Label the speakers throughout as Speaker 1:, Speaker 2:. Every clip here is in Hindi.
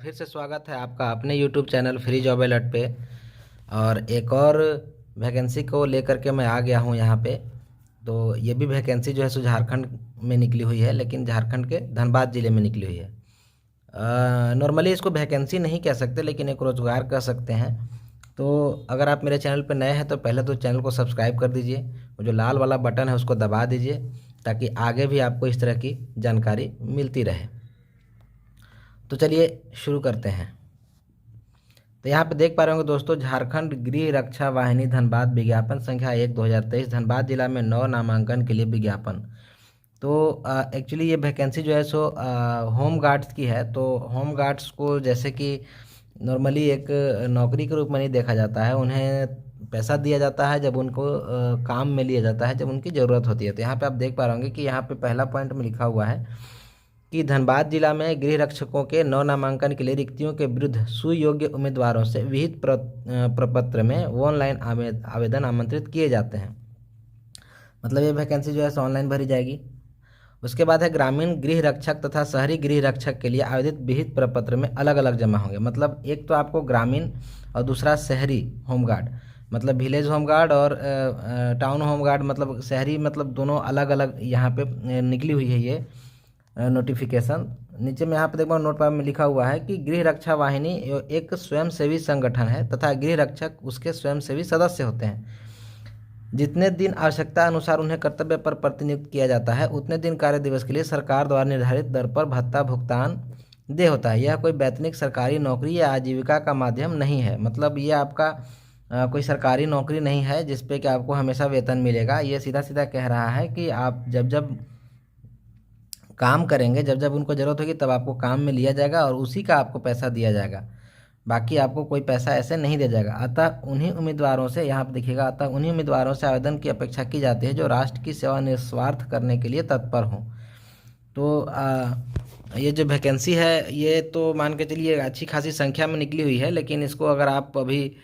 Speaker 1: फिर से स्वागत है आपका अपने YouTube channel free job alert पे। और एक और वैकेंसी को लेकर के मैं आ गया हूँ यहाँ पे। तो ये भी वैकेंसी जो है सो झारखंड में निकली हुई है, लेकिन झारखंड के धनबाद ज़िले में निकली हुई है। नॉर्मली इसको वैकेंसी नहीं कह सकते, लेकिन एक रोज़गार कह सकते हैं। तो अगर आप मेरे चैनल पर नए हैं तो पहले तो चैनल को सब्सक्राइब कर दीजिए, वो जो लाल वाला बटन है उसको दबा दीजिए, ताकि आगे भी आपको इस तरह की जानकारी मिलती रहे। तो चलिए शुरू करते हैं। तो यहाँ पे देख पा रहे होंगे दोस्तों, झारखंड गृह रक्षा वाहिनी धनबाद विज्ञापन संख्या 1/2023, धनबाद जिला में 9 नामांकन के लिए विज्ञापन। तो एक्चुअली ये वैकेंसी जो है सो होम गार्ड्स की है। तो होम गार्ड्स को जैसे कि नॉर्मली एक नौकरी के रूप में नहीं देखा जाता है, उन्हें पैसा दिया जाता है जब उनको काम में लिया जाता है, जब उनकी ज़रूरत होती है। तो यहाँ पे आप देख पा रहे होंगे कि यहाँ पे पहला पॉइंट में लिखा हुआ है कि धनबाद जिला में गृह रक्षकों के 9 नामांकन के लिए रिक्तियों के विरुद्ध सुयोग्य उम्मीदवारों से विहित प्रपत्र में ऑनलाइन आवेदन आमंत्रित किए जाते हैं। मतलब ये वैकेंसी जो है ऑनलाइन भरी जाएगी। उसके बाद है ग्रामीण गृह रक्षक तथा शहरी गृह रक्षक के लिए आवेदित विहित प्रपत्र में अलग अलग जमा होंगे। मतलब एक तो आपको ग्रामीण और दूसरा शहरी होमगार्ड, मतलब विलेज होमगार्ड और टाउन होमगार्ड, मतलब शहरी, मतलब दोनों अलग अलग यहाँ पे निकली हुई है ये नोटिफिकेशन। नीचे में यहाँ पे देखो नोट में लिखा हुआ है कि गृह रक्षा वाहिनी एक स्वयंसेवी संगठन है तथा गृह रक्षक उसके स्वयंसेवी सदस्य होते हैं। जितने दिन आवश्यकता अनुसार उन्हें कर्तव्य पर प्रतिनियुक्त किया जाता है, उतने दिन कार्य दिवस के लिए सरकार द्वारा निर्धारित दर पर भत्ता भुगतान दे होता है। यह कोई वैतनिक सरकारी नौकरी या आजीविका का माध्यम नहीं है। मतलब ये आपका कोई सरकारी नौकरी नहीं है जिसपे कि आपको हमेशा वेतन मिलेगा। ये सीधा सीधा कह रहा है कि आप जब जब काम करेंगे, जब जब उनको ज़रूरत होगी तब आपको काम में लिया जाएगा और उसी का आपको पैसा दिया जाएगा। बाकी आपको कोई पैसा ऐसे नहीं दिया जाएगा। अतः उन्हीं उम्मीदवारों से, यहाँ पर देखिएगा, अतः उन्हीं उम्मीदवारों से आवेदन की अपेक्षा की जाती है जो राष्ट्र की सेवा निस्वार्थ करने के लिए तत्पर हों। तो ये जो वैकेंसी है ये तो मान के चलिए अच्छी खासी संख्या में निकली हुई है, लेकिन इसको अगर आप अभी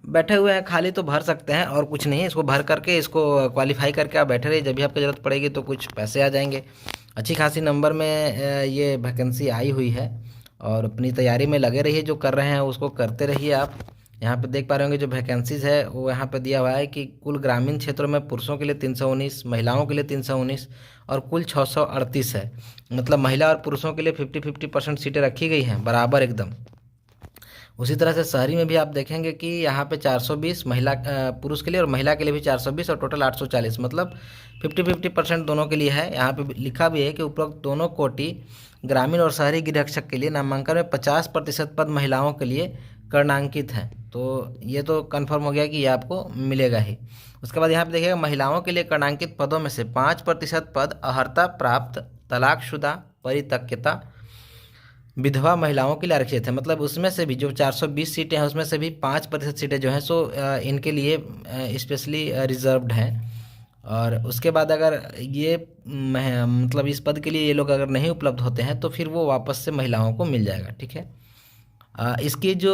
Speaker 1: बैठे हुए हैं खाली तो भर सकते हैं, और कुछ नहीं है। इसको भर करके इसको क्वालिफाई करके आप बैठे रहिए, जब भी आपको ज़रूरत पड़ेगी तो कुछ पैसे आ जाएंगे। अच्छी खासी नंबर में ये वैकेंसी आई हुई है, और अपनी तैयारी में लगे रहिए। जो कर रहे हैं उसको करते रहिए आप। यहाँ पे देख पा रहे होंगे जो वैकेंसीज है वो यहाँ पे दिया हुआ है कि कुल ग्रामीण क्षेत्रों में पुरुषों के लिए 319, महिलाओं के लिए 319 और कुल 638 है। मतलब महिला और पुरुषों के लिए 50-50% सीटें रखी गई हैं बराबर एकदम। उसी तरह से शहरी में भी आप देखेंगे कि यहाँ पे 420 महिला पुरुष के लिए और महिला के लिए भी 420 और टोटल 840, मतलब 50-50% दोनों के लिए है। यहाँ पे लिखा भी है कि उपरोक्त दोनों कोटि ग्रामीण और शहरी गृह रक्षक के लिए नामांकन में 50% पद महिलाओं के लिए कर्णांकित हैं। तो ये तो कन्फर्म हो गया कि ये आपको मिलेगा ही। उसके बाद यहाँ पे देखिएगा महिलाओं के लिए कर्णांकित पदों में से 5% पद अर्हता प्राप्त, तलाकशुदा, परित्यक्ता, विधवा महिलाओं के लिए आरक्षित है। मतलब उसमें से भी जो 420 सीटें हैं उसमें से भी 5% सीटें जो हैं सो इनके लिए स्पेशली रिजर्व्ड हैं। और उसके बाद अगर ये मतलब इस पद के लिए ये लोग अगर नहीं उपलब्ध होते हैं तो फिर वो वापस से महिलाओं को मिल जाएगा। ठीक है। इसकी जो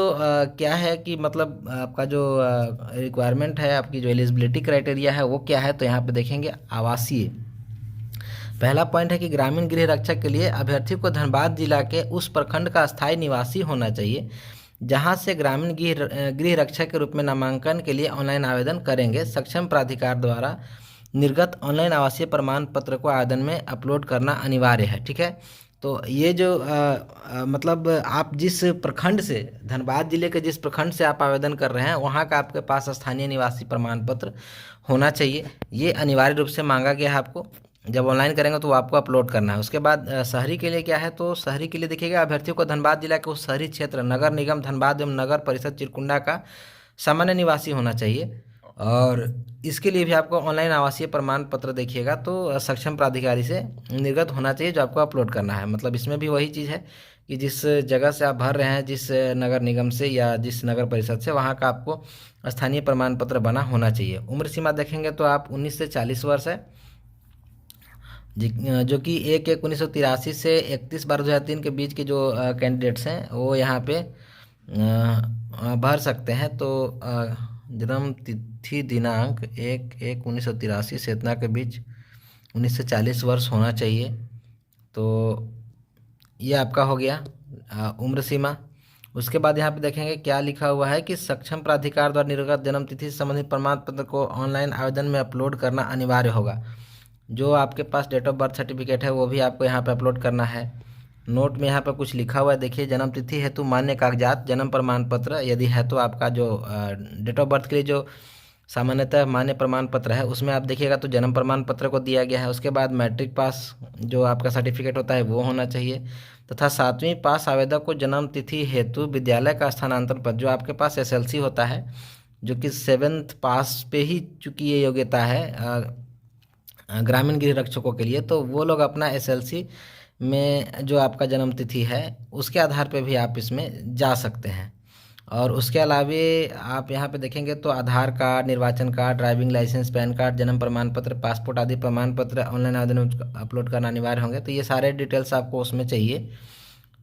Speaker 1: क्या है कि मतलब आपका जो रिक्वायरमेंट है, आपकी जो एलिजिबिलिटी क्राइटेरिया है वो क्या है, तो यहाँ पे देखेंगे आवासीय। पहला पॉइंट है कि ग्रामीण गृह रक्षक के लिए अभ्यर्थी को धनबाद जिला के उस प्रखंड का स्थायी निवासी होना चाहिए जहां से ग्रामीण गृह रक्षक के रूप में नामांकन के लिए ऑनलाइन आवेदन करेंगे। सक्षम प्राधिकार द्वारा निर्गत ऑनलाइन आवासीय प्रमाण पत्र को आवेदन में अपलोड करना अनिवार्य है। ठीक है। तो ये जो मतलब आप जिस प्रखंड से, धनबाद जिले के जिस प्रखंड से आप आवेदन कर रहे हैं वहाँ का आपके पास स्थानीय निवासी प्रमाण पत्र होना चाहिए। ये अनिवार्य रूप से मांगा गया है आपको। जब ऑनलाइन करेंगे तो वो आपको अपलोड करना है। उसके बाद शहरी के लिए क्या है, तो शहरी के लिए देखिएगा अभ्यर्थियों को धनबाद जिला के उस शहरी क्षेत्र नगर निगम धनबाद एवं नगर परिषद चिरकुंडा का सामान्य निवासी होना चाहिए। और इसके लिए भी आपको ऑनलाइन आवासीय प्रमाण पत्र देखिएगा तो सक्षम प्राधिकारी से निर्गत होना चाहिए, जो आपको अपलोड करना है। मतलब इसमें भी वही चीज़ है कि जिस जगह से आप भर रहे हैं, जिस नगर निगम से या जिस नगर परिषद से, वहाँ का आपको स्थानीय प्रमाण पत्र बना होना चाहिए। उम्र सीमा देखेंगे तो आप 19 से 40 वर्ष है, जो कि 1/1/1983 से 31/12/2003 के बीच के जो कैंडिडेट्स हैं वो यहाँ पे भर सकते हैं। तो जन्म तिथि दिनांक 1/1/1983 से इतना के बीच 19 से 40 वर्ष होना चाहिए। तो ये आपका हो गया उम्र सीमा। उसके बाद यहाँ पे देखेंगे क्या लिखा हुआ है कि सक्षम प्राधिकार द्वारा निर्गत जन्म तिथि से संबंधित प्रमाण पत्र को ऑनलाइन आवेदन में अपलोड करना अनिवार्य होगा। जो आपके पास डेट ऑफ बर्थ सर्टिफिकेट है वो भी आपको यहाँ पे अपलोड करना है। नोट में यहाँ पे कुछ लिखा हुआ है, देखिए, जन्म तिथि हेतु मान्य कागजात जन्म प्रमाण पत्र यदि है तो आपका जो डेट ऑफ बर्थ के लिए जो सामान्यतः मान्य प्रमाण पत्र है उसमें आप देखिएगा तो जन्म प्रमाण पत्र को दिया गया है। उसके बाद मैट्रिक पास जो आपका सर्टिफिकेट होता है वो होना चाहिए, तथा 7वीं पास आवेदक को जन्म तिथि हेतु विद्यालय का स्थानांतरण पत्र, जो आपके पास एसएलसी होता है, जो कि 7th पास पे ही चूँकि ये योग्यता है ग्रामीण गृह रक्षकों के लिए, तो वो लोग अपना एसएलसी में जो आपका जन्म तिथि है उसके आधार पे भी आप इसमें जा सकते हैं। और उसके अलावे आप यहाँ पे देखेंगे तो आधार कार्ड, निर्वाचन card, driving licence, PAN card, जन्म प्रमाण पत्र, पासपोर्ट आदि प्रमाण पत्र ऑनलाइन आवेदन में अपलोड करना अनिवार्य होंगे। तो ये सारे डिटेल्स आपको उसमें चाहिए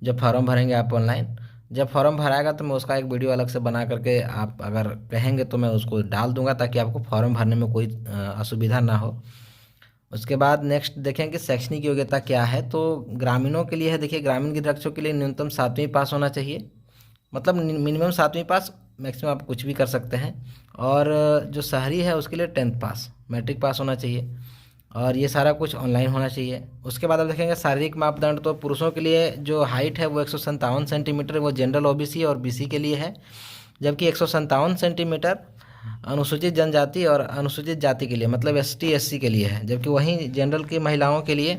Speaker 1: जब फॉर्म भरेंगे आप ऑनलाइन। जब फॉर्म भराएगा तो मैं उसका एक वीडियो अलग से बना करके, आप अगर कहेंगे तो मैं उसको डाल दूंगा ताकि आपको फॉर्म भरने में कोई असुविधा ना हो। उसके बाद नेक्स्ट देखें कि शैक्षणिक योग्यता क्या है। तो ग्रामीणों के लिए है, देखिए, ग्रामीण गृह रक्षकों के लिए न्यूनतम 7वीं पास होना चाहिए, मतलब मिनिमम 7वीं पास, मैक्सिमम आप कुछ भी कर सकते हैं। और जो शहरी है उसके लिए 10th पास, मैट्रिक पास होना चाहिए, और ये सारा कुछ ऑनलाइन होना चाहिए। उसके बाद आप देखेंगे शारीरिक मापदंड, तो पुरुषों के लिए जो हाइट है वो 157 सेंटीमीटर, वो जनरल ओबीसी और बीसी के लिए है, जबकि 157 सेंटीमीटर अनुसूचित जनजाति और अनुसूचित जाति के लिए, मतलब एसटी एससी के लिए है। जबकि वहीं जनरल की महिलाओं के लिए,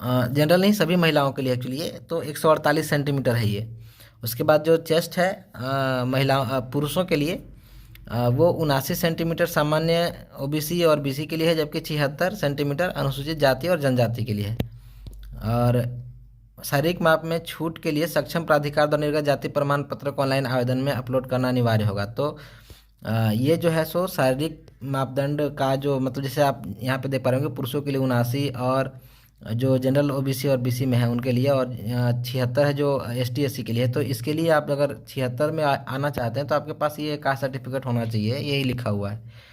Speaker 1: जनरल नहीं सभी महिलाओं के लिए एक्चुअली, तो 148 सेंटीमीटर है ये। उसके बाद जो चेस्ट है पुरुषों के लिए वो 79 सेंटीमीटर सामान्य ओबीसी और बीसी के लिए है, जबकि 76 सेंटीमीटर अनुसूचित जाति और जनजाति के लिए है। और शारीरिक माप में छूट के लिए सक्षम प्राधिकार द्वारा निर्गत जाति प्रमाण पत्र को ऑनलाइन आवेदन में अपलोड करना अनिवार्य होगा। तो ये जो है सो शारीरिक मापदंड का जो, मतलब जैसे आप यहाँ पे देख पा रहे होंगे, पुरुषों के लिए 79, और जो जनरल ओबीसी और बीसी में है उनके लिए, और 76 है जो एसटी एससी के लिए है। तो इसके लिए आप अगर 76 में आना चाहते हैं तो आपके पास ये कास्ट सर्टिफिकेट होना चाहिए, यही लिखा हुआ है।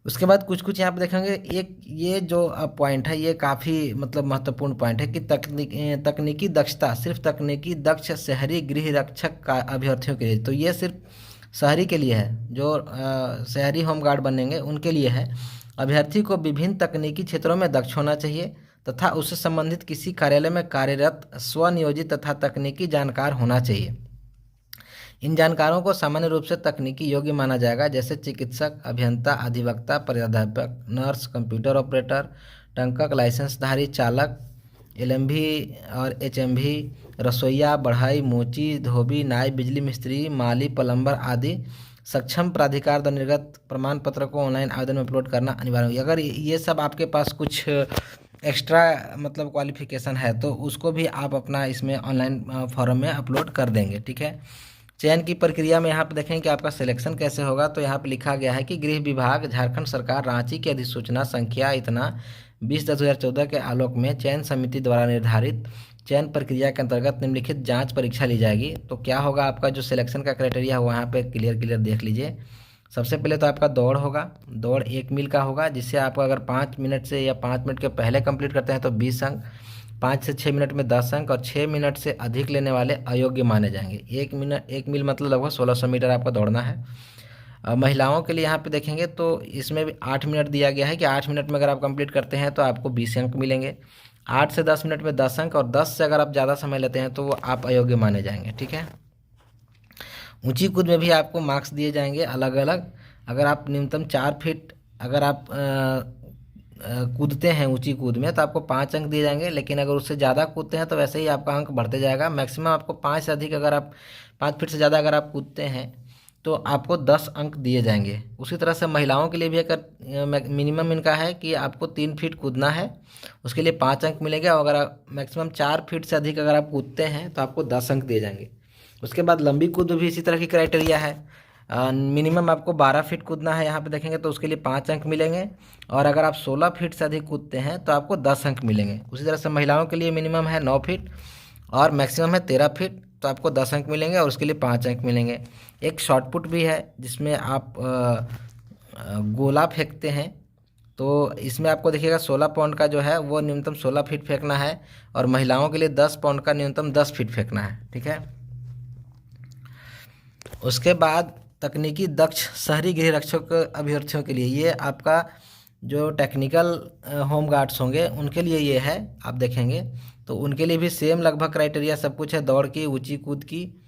Speaker 1: उसके बाद कुछ कुछ यहाँ पे देखेंगे, एक ये जो पॉइंट है ये काफ़ी मतलब महत्वपूर्ण पॉइंट है कि तकनीकी दक्षता सिर्फ तकनीकी दक्ष शहरी गृह रक्षक का अभ्यर्थियों के लिए, तो ये सिर्फ शहरी के लिए है, जो शहरी होमगार्ड बनेंगे उनके लिए है। अभ्यर्थी को विभिन्न तकनीकी क्षेत्रों में दक्ष होना चाहिए तथा उससे संबंधित किसी कार्यालय में कार्यरत स्वनियोजित तथा तकनीकी जानकार होना चाहिए। इन जानकारों को सामान्य रूप से तकनीकी योग्य माना जाएगा, जैसे चिकित्सक, अभियंता, अधिवक्ता, प्राध्यापक, नर्स, कंप्यूटर ऑपरेटर, टंकक, लाइसेंसधारी चालक, एलएमवी और एचएमवी, रसोइया, बढ़ई, मोची, धोबी, नाई, बिजली मिस्त्री, माली, प्लम्बर आदि सक्षम प्राधिकार द्वारा निर्गत प्रमाण पत्र को ऑनलाइन आवेदन में अपलोड करना अनिवार्य होगा। अगर ये सब आपके पास कुछ एक्स्ट्रा मतलब क्वालिफिकेशन है तो उसको भी आप अपना इसमें ऑनलाइन फॉर्म में अपलोड कर देंगे, ठीक है। चयन की प्रक्रिया में यहाँ पे देखें कि आपका सिलेक्शन कैसे होगा। तो यहाँ पे लिखा गया है कि गृह विभाग, झारखंड सरकार, रांची की अधिसूचना संख्या इतना 20/10/2014 के आलोक में चयन समिति द्वारा निर्धारित चयन प्रक्रिया के अंतर्गत निम्नलिखित जांच परीक्षा ली जाएगी। तो क्या होगा, आपका जो सिलेक्शन का क्राइटेरिया है वहाँ पे क्लियर देख लीजिए। सबसे पहले तो आपका दौड़ होगा, दौड़ 1 मील का होगा, जिससे आपको अगर 5 मिनट से या 5 मिनट के पहले कंप्लीट करते हैं तो 20 अंक, 5 से 6 मिनट में 10 अंक, और 6 मिनट से अधिक लेने वाले अयोग्य माने जाएंगे। 1 मील मतलब लगभग 1600 मीटर आपका दौड़ना है। महिलाओं के लिए यहाँ पे देखेंगे तो इसमें भी 8 मिनट दिया गया है कि 8 मिनट में अगर आप कंप्लीट करते हैं तो आपको 20 अंक मिलेंगे। 8 से 10 मिनट में 10 अंक, और 10 से अगर आप ज़्यादा समय लेते हैं तो वो आप अयोग्य माने जाएंगे, ठीक है। ऊंची कूद में भी आपको मार्क्स दिए जाएंगे अलग अलग। अगर आप न्यूनतम 4 फीट अगर आप कूदते हैं ऊंची कूद में तो आपको 5 अंक दिए जाएंगे, लेकिन अगर उससे ज़्यादा कूदते हैं तो वैसे ही आपका अंक बढ़ते जाएगा। मैक्सिमम आपको 5 से अधिक, अगर आप 5 फीट से ज़्यादा अगर आप कूदते हैं तो आपको 10 अंक दिए जाएंगे। उसी तरह से महिलाओं के लिए भी अगर मिनिमम इनका है कि आपको 3 फीट कूदना है, उसके लिए 5 अंक मिलेंगे, और अगर मैक्सिमम 4 फीट से अधिक अगर आप कूदते हैं तो आपको 10 अंक दिए जाएंगे। उसके बाद लंबी कूद भी इसी तरह की क्राइटेरिया है। मिनिमम आपको 12 फीट कूदना है, यहाँ पे देखेंगे तो उसके लिए 5 अंक मिलेंगे, और अगर आप 16 फीट से अधिक कूदते हैं तो आपको 10 अंक मिलेंगे। उसी तरह से महिलाओं के लिए मिनिमम है 9 फीट और मैक्सिमम है 13 फीट, तो आपको 10 अंक मिलेंगे और उसके लिए 5 अंक मिलेंगे। एक शॉर्ट पुट भी है जिसमें आप गोला फेंकते हैं, तो इसमें आपको देखिएगा 16 पाउंड का जो है वो न्यूनतम 16 फीट फेंकना है, और महिलाओं के लिए 10 पाउंड का न्यूनतम 10 फीट फेंकना है। ठीक है। उसके बाद तकनीकी दक्ष शहरी गृह रक्षक अभ्यर्थियों के लिए, ये आपका जो टेक्निकल होम गार्ड्स होंगे उनके लिए ये है। आप देखेंगे तो उनके लिए भी सेम लगभग क्राइटेरिया सब कुछ है, दौड़ की, ऊंची कूद की,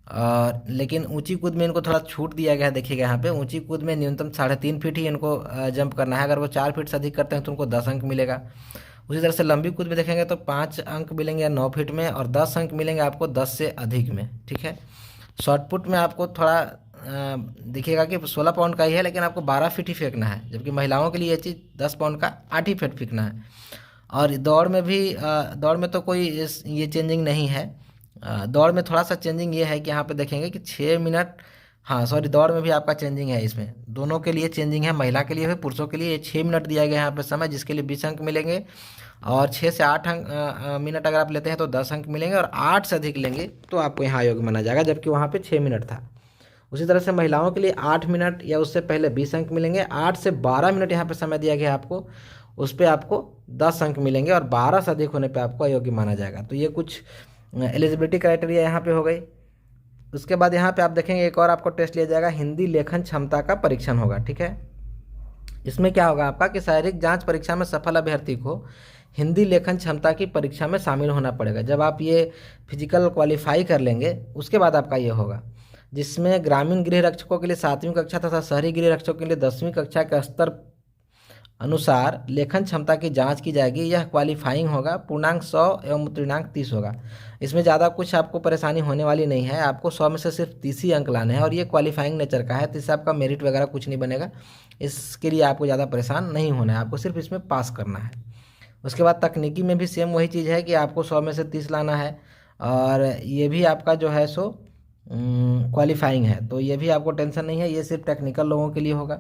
Speaker 1: और लेकिन ऊंची कूद में इनको थोड़ा छूट दिया गया है। देखिएगा यहाँ पे ऊंची कूद में न्यूनतम 3.5 फीट ही इनको जंप करना है। अगर वो 4 फीट से अधिक करते हैं तो उनको 10 अंक मिलेगा। उसी तरह से लंबी कूद में देखेंगे तो 5 अंक मिलेंगे 9 फीट में, और 10 अंक मिलेंगे आपको 10 से अधिक में। ठीक है। शॉर्ट पुट में आपको थोड़ा देखिएगा कि 16 पाउंड का ही है, लेकिन आपको 12 फीट ही फेंकना है, जबकि महिलाओं के लिए ये चीज़ 10 पाउंड का 8 ही फीट फेंकना है। और दौड़ में भी दौड़ में तो कोई ये चेंजिंग नहीं है। दौड़ में थोड़ा सा चेंजिंग ये है कि यहाँ पे देखेंगे कि 6 मिनट, हाँ सॉरी, दौड़ में भी आपका चेंजिंग है, इसमें दोनों के लिए चेंजिंग है, महिला के लिए भी पुरुषों के लिए। 6 मिनट दिया गया है यहाँ पे समय, जिसके लिए 20 अंक मिलेंगे, और 6 से 8 मिनट अगर आप लेते हैं तो 10 अंक मिलेंगे, और 8 से अधिक लेंगे तो आपको यहाँ योग्य माना जाएगा, जबकि वहाँ पे 6 मिनट था। उसी तरह से महिलाओं के लिए 8 मिनट या उससे पहले 20 अंक मिलेंगे। 8 से 12 मिनट यहाँ पे समय दिया गया है आपको, उस पर आपको 10 अंक मिलेंगे, और 12 से अधिक होने पे आपको अयोग्य माना जाएगा। तो ये कुछ एलिजिबिलिटी क्राइटेरिया यहाँ पे हो गई। उसके बाद यहाँ पे आप देखेंगे एक और आपको टेस्ट लिया जाएगा, हिंदी लेखन क्षमता का परीक्षण होगा। ठीक है। इसमें क्या होगा आपका कि शारीरिक जांच परीक्षा में सफल अभ्यर्थी को हिंदी लेखन क्षमता की परीक्षा में शामिल होना पड़ेगा। जब आप ये फिजिकल क्वालिफाई कर लेंगे उसके बाद आपका ये होगा, जिसमें ग्रामीण गृह रक्षकों के लिए 7वीं कक्षा तथा शहरी गृह रक्षकों के लिए 10वीं कक्षा के स्तर अनुसार लेखन क्षमता की जांच की जाएगी। यह क्वालिफाइंग होगा, पूर्णांक 100 एवं उत्तीर्णांक 30 होगा। इसमें ज़्यादा कुछ आपको परेशानी होने वाली नहीं है, आपको 100 में से सिर्फ 30 ही अंक लाने हैं, और ये क्वालिफाइंग नेचर का है, तो इससे आपका मेरिट वगैरह कुछ नहीं बनेगा। इसके लिए आपको ज़्यादा परेशान नहीं होना है, आपको सिर्फ इसमें पास करना है। उसके बाद तकनीकी में भी सेम वही चीज़ है कि आपको 100 में से 30 लाना है, और ये भी आपका जो है सो क्वालिफाइंग है, तो ये भी आपको टेंशन नहीं है, ये सिर्फ टेक्निकल लोगों के लिए होगा।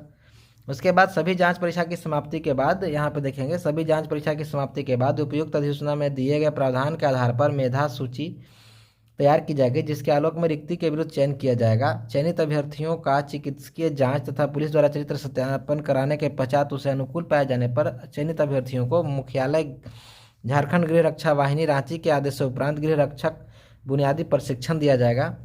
Speaker 1: उसके बाद सभी जांच परीक्षा की समाप्ति के बाद, यहाँ पे देखेंगे सभी जांच परीक्षा की समाप्ति के बाद उपयुक्त अधिसूचना में दिए गए प्रावधान के आधार पर मेधा सूची तैयार की जाएगी, जिसके आलोक में रिक्ति के विरुद्ध चयन किया जाएगा। चयनित अभ्यर्थियों का चिकित्सकीय जांच तथा पुलिस द्वारा चरित्र सत्यापन कराने के पश्चात उसे अनुकूल पाए जाने पर चयनित अभ्यर्थियों को मुख्यालय झारखंड गृह रक्षा वाहिनी रांची के आदेश से उपरांत गृह रक्षक बुनियादी प्रशिक्षण दिया जाएगा।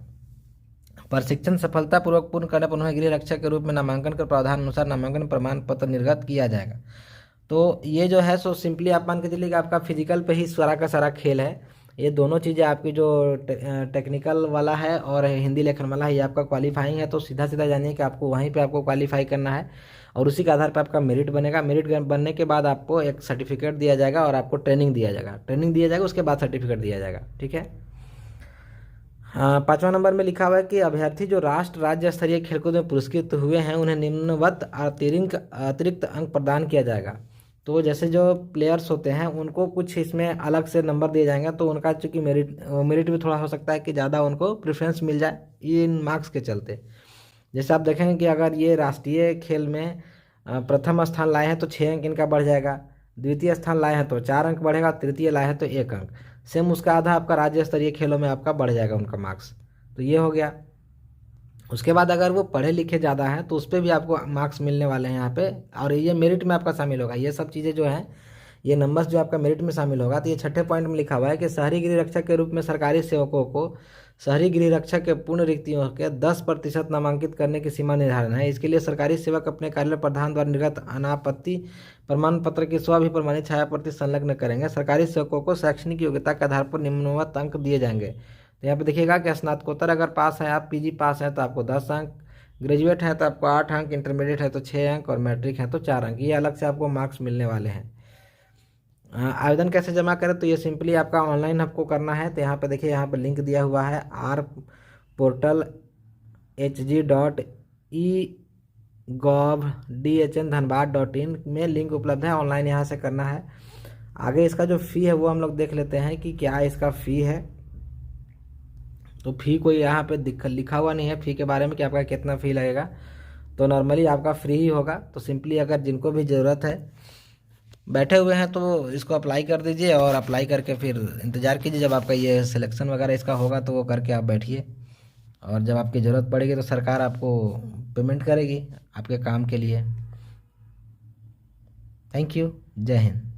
Speaker 1: प्रशिक्षण सफलतापूर्वक पूर्ण करने पर उन्हें गृह रक्षक के रूप में नामांकन के प्रावधान अनुसार नामांकन प्रमाण पत्र निर्गत किया जाएगा। तो ये जो है सो सिंपली आप मान के चलिए कि आपका फिजिकल पे ही सारा का सारा खेल है। ये दोनों चीज़ें आपकी जो टेक्निकल वाला है और हिंदी लेखन वाला है, ये आपका क्वालिफाइंग है, तो सीधा सीधा जानिए कि आपको वहीं पे आपको क्वालिफाई करना है, और उसी के आधार पर आपका मेरिट बनेगा। मेरिट बनने के बाद आपको एक सर्टिफिकेट दिया जाएगा और आपको ट्रेनिंग दिया जाएगा, उसके बाद सर्टिफिकेट दिया जाएगा। ठीक है। हाँ, 5वां नंबर में लिखा हुआ है कि अभ्यर्थी जो राष्ट्र राज्य स्तरीय खेलकूद में पुरस्कृत हुए हैं उन्हें निम्नवत अतिरिक्त अंक प्रदान किया जाएगा। तो जैसे जो प्लेयर्स होते हैं उनको कुछ इसमें अलग से नंबर दिए जाएंगे, तो उनका चूँकि मेरिट भी थोड़ा हो सकता है कि ज़्यादा उनको प्रेफरेंस मिल जाए इन मार्क्स के चलते। जैसे आप देखेंगे कि अगर ये राष्ट्रीय खेल में प्रथम स्थान लाए हैं तो 6 अंक इनका बढ़ जाएगा, द्वितीय स्थान लाए हैं तो 4 अंक बढ़ेगा, तृतीय लाए हैं तो 1 अंक, सेम उसका आधा आपका राज्य स्तरीय खेलों में आपका बढ़ जाएगा उनका मार्क्स। तो ये हो गया। उसके बाद अगर वो पढ़े लिखे ज़्यादा हैं तो उस पर भी आपको मार्क्स मिलने वाले हैं यहाँ पे, और ये मेरिट में आपका शामिल होगा। ये सब चीज़ें जो हैं, ये नंबर्स जो आपका मेरिट में शामिल होगा। तो ये 6ठे पॉइंट में लिखा हुआ है कि शहरी गृह रक्षक के रूप में सरकारी सेवकों को शहरी गृह रक्षक के पूर्ण रिक्तियों के 10% नामांकित करने की सीमा निर्धारण है। इसके लिए सरकारी सेवक अपने कार्यालय प्रधान द्वारा निर्गत अनापत्ति प्रमाण पत्र की स्वभिप्रमाणित छायाप्रति संलग्न करेंगे। सरकारी सेवकों को शैक्षणिक योग्यता के आधार पर निम्नवत अंक दिए जाएंगे। तो यहाँ पे देखिएगा कि स्नातकोत्तर अगर पास है आप, पीजी पास है तो आपको 10 अंक, ग्रेजुएट है तो आपको 8 अंक, इंटरमीडिएट है तो 6 अंक, और मैट्रिक है तो 4 अंक। ये अलग से आपको मार्क्स मिलने वाले हैं। आवेदन कैसे जमा करें, तो ये सिंपली आपका ऑनलाइन आपको करना है। तो यहाँ पे देखिए, यहाँ पे लिंक दिया हुआ है rportal.hg.e.gov.dhn.dhanbad.in में लिंक उपलब्ध है, ऑनलाइन यहाँ से करना है। आगे इसका जो फ़ी है वो हम लोग देख लेते हैं कि क्या इसका फ़ी है। तो फ़ी कोई यहाँ पे लिखा हुआ नहीं है फ़ी के बारे में कि आपका कितना फ़ी लगेगा, तो नॉर्मली आपका फ्री ही होगा। तो सिंपली अगर जिनको भी ज़रूरत है, बैठे हुए हैं, तो इसको अप्लाई कर दीजिए, और अप्लाई करके फिर इंतज़ार कीजिए जब आपका ये सिलेक्शन वगैरह इसका होगा, तो वो करके आप बैठिए, और जब आपकी ज़रूरत पड़ेगी तो सरकार आपको पेमेंट करेगी आपके काम के लिए। Thank you. जय हिंद।